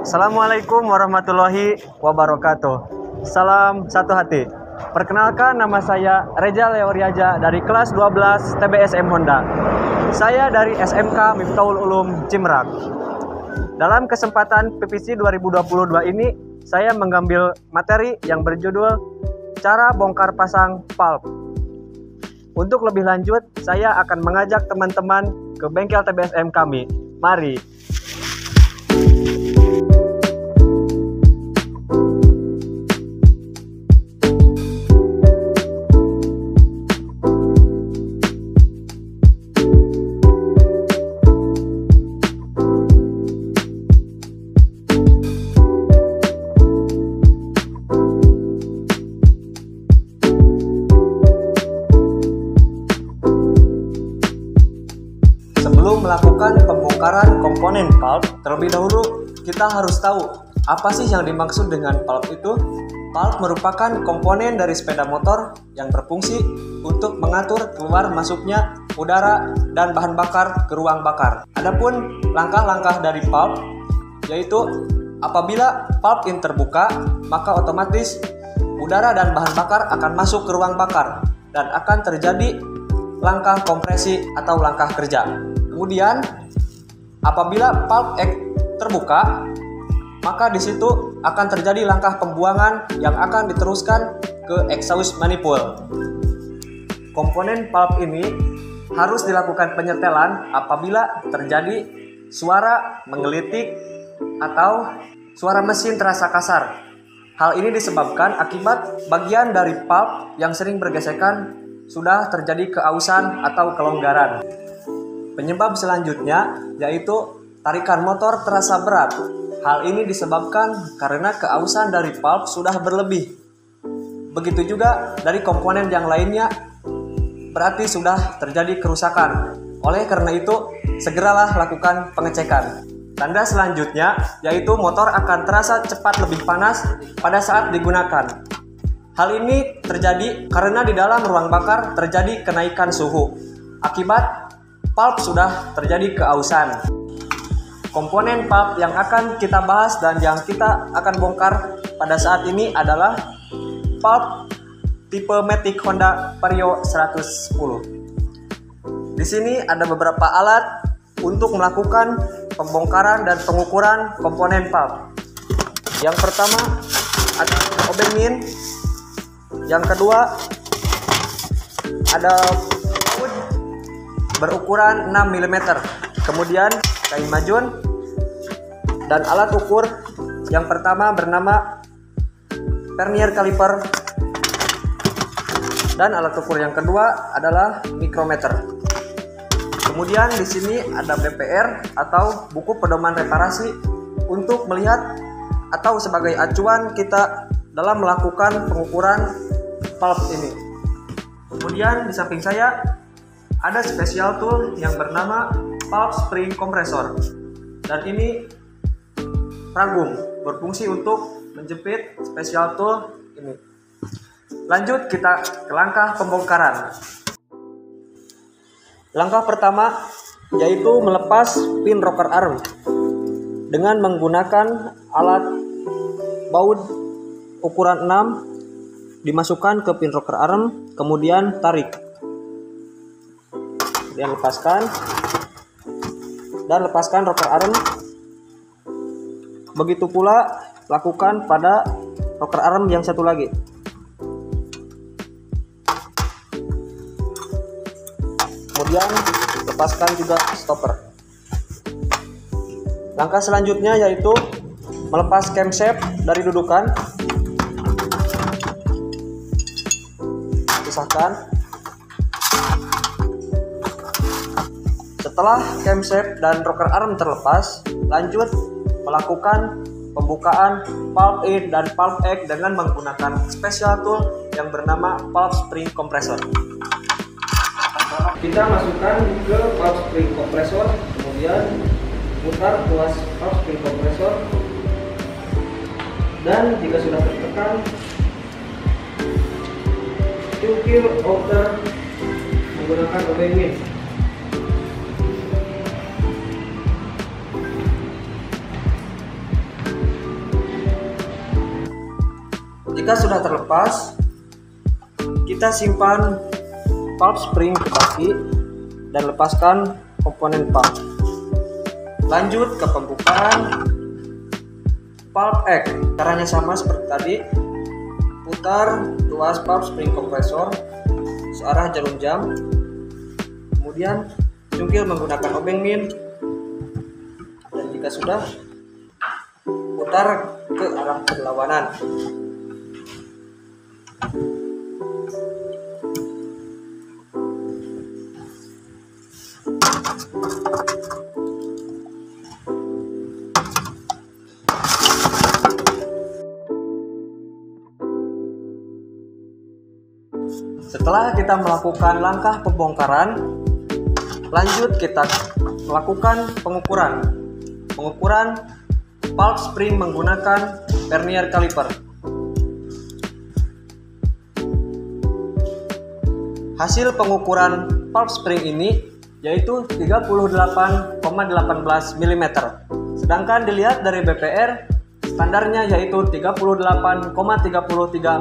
Assalamualaikum warahmatullahi wabarakatuh. Salam satu hati. Perkenalkan, nama saya Reza Leoriaja dari kelas 12 TBSM Honda. Saya dari SMK Miftahul Ulum Cimerak. Dalam kesempatan PPC 2022 ini, saya mengambil materi yang berjudul Cara Bongkar Pasang Valve. Untuk lebih lanjut, saya akan mengajak teman-teman ke bengkel TBSM kami. Mari. Sebelum melakukan pembongkaran komponen valve, terlebih dahulu kita harus tahu apa sih yang dimaksud dengan valve itu. Valve merupakan komponen dari sepeda motor yang berfungsi untuk mengatur keluar masuknya udara dan bahan bakar ke ruang bakar. Adapun langkah-langkah dari valve yaitu apabila valve ini terbuka, maka otomatis udara dan bahan bakar akan masuk ke ruang bakar dan akan terjadi langkah kompresi atau langkah kerja. Kemudian apabila valve terbuka, maka di situ akan terjadi langkah pembuangan yang akan diteruskan ke exhaust manifold. Komponen valve ini harus dilakukan penyetelan apabila terjadi suara menggelitik atau suara mesin terasa kasar. Hal ini disebabkan akibat bagian dari valve yang sering bergesekan sudah terjadi keausan atau kelonggaran. Penyebab selanjutnya yaitu tarikan motor terasa berat. Hal ini disebabkan karena keausan dari valve sudah berlebih. Begitu juga dari komponen yang lainnya, berarti sudah terjadi kerusakan. Oleh karena itu, segeralah lakukan pengecekan. Tanda selanjutnya yaitu motor akan terasa cepat lebih panas pada saat digunakan. Hal ini terjadi karena di dalam ruang bakar terjadi kenaikan suhu. Akibat valve sudah terjadi keausan. Komponen valve yang akan kita bahas dan yang kita akan bongkar pada saat ini adalah valve tipe Matic Honda Vario 110. Di sini ada beberapa alat untuk melakukan pembongkaran dan pengukuran komponen valve. Yang pertama ada obeng min. Yang kedua ada baut berukuran 6 mm. Kemudian kain majun dan alat ukur yang pertama bernama vernier caliper dan alat ukur yang kedua adalah micrometer. Kemudian di sini ada BPR atau buku pedoman reparasi untuk melihat atau sebagai acuan kita dalam melakukan pengukuran valve ini. Kemudian di samping saya ada special tool yang bernama valve spring compressor, dan ini ragum berfungsi untuk menjepit special tool ini. Lanjut kita ke langkah pembongkaran. Langkah pertama yaitu melepas pin rocker arm dengan menggunakan alat baut ukuran 6, dimasukkan ke pin rocker arm, kemudian tarik. Kemudian lepaskan rocker arm. Begitu pula lakukan pada rocker arm yang satu lagi. Kemudian lepaskan juga stopper. Langkah selanjutnya yaitu melepas camshaft dari dudukan. Pisahkan. Setelah camshaft dan rocker arm terlepas, lanjut melakukan pembukaan valve in dan valve egg dengan menggunakan special tool yang bernama valve spring compressor. Kita masukkan ke valve spring compressor, kemudian putar tuas valve spring compressor, dan jika sudah tertekan, cukir outer menggunakan obeng min. Jika sudah terlepas, kita simpan valve spring ke kaki dan lepaskan komponen valve. Lanjut ke pembukaan valve egg. Caranya sama seperti tadi. Putar tuas valve spring kompresor searah jarum jam. Kemudian cungkil menggunakan obeng min. Dan jika sudah, putar ke arah berlawanan. Setelah kita melakukan langkah pembongkaran, lanjut kita melakukan pengukuran valve spring menggunakan vernier caliper. Hasil pengukuran valve spring ini yaitu 38,18 mm. Sedangkan dilihat dari BPR, standarnya yaitu 38,33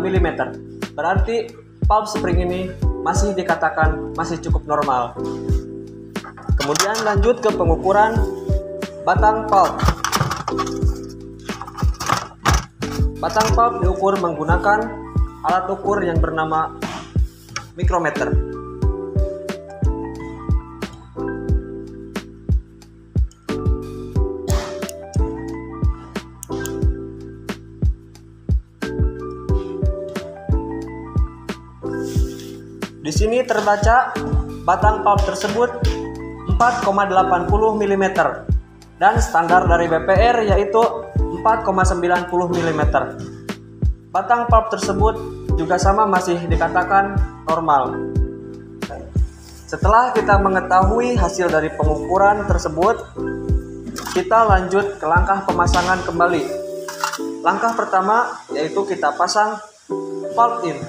mm. Berarti valve spring ini masih dikatakan masih cukup normal. Kemudian lanjut ke pengukuran batang valve. Batang valve diukur menggunakan alat ukur yang bernama mikrometer. Di sini terbaca batang valve tersebut 4,80 mm dan standar dari BPR yaitu 4,90 mm. Batang valve tersebut juga sama masih dikatakan normal. Setelah kita mengetahui hasil dari pengukuran tersebut, kita lanjut ke langkah pemasangan kembali. Langkah pertama yaitu kita pasang valve in.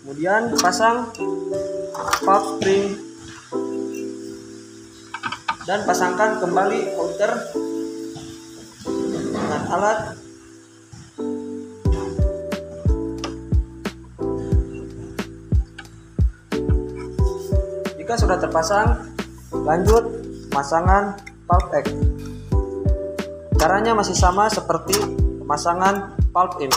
Kemudian pasang valve spring dan pasangkan kembali holder dengan alat. Jika sudah terpasang, lanjut pemasangan valve egg. Caranya masih sama seperti pemasangan valve in.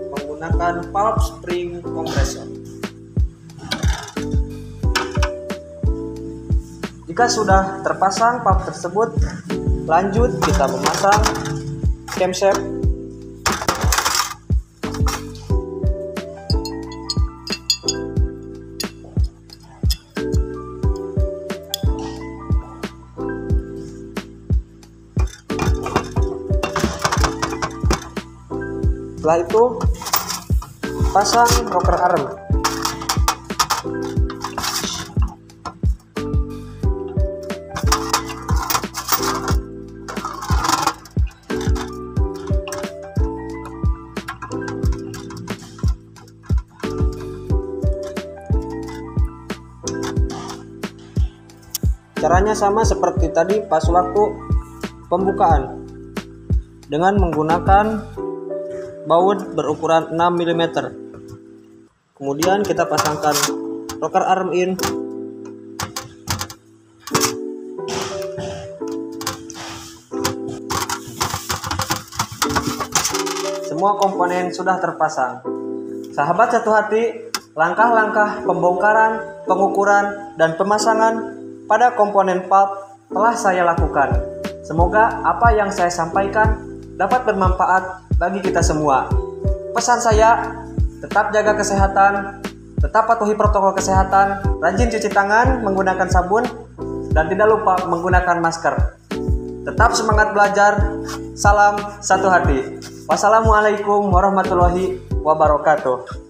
Menggunakan valve spring kompresor. Jika sudah terpasang valve tersebut, lanjut kita memasang camshaft. Setelah itu pasang rocker arm. Caranya sama seperti tadi pas waktu pembukaan dengan menggunakan baut berukuran 6 mm. Kemudian kita pasangkan rocker arm in. Semua komponen sudah terpasang. Sahabat satu hati, langkah-langkah pembongkaran, pengukuran, dan pemasangan pada komponen valve telah saya lakukan. Semoga apa yang saya sampaikan dapat bermanfaat bagi kita semua. Pesan saya, tetap jaga kesehatan, tetap patuhi protokol kesehatan, rajin cuci tangan menggunakan sabun, dan tidak lupa menggunakan masker. Tetap semangat belajar. Salam satu hati. Wassalamualaikum warahmatullahi wabarakatuh.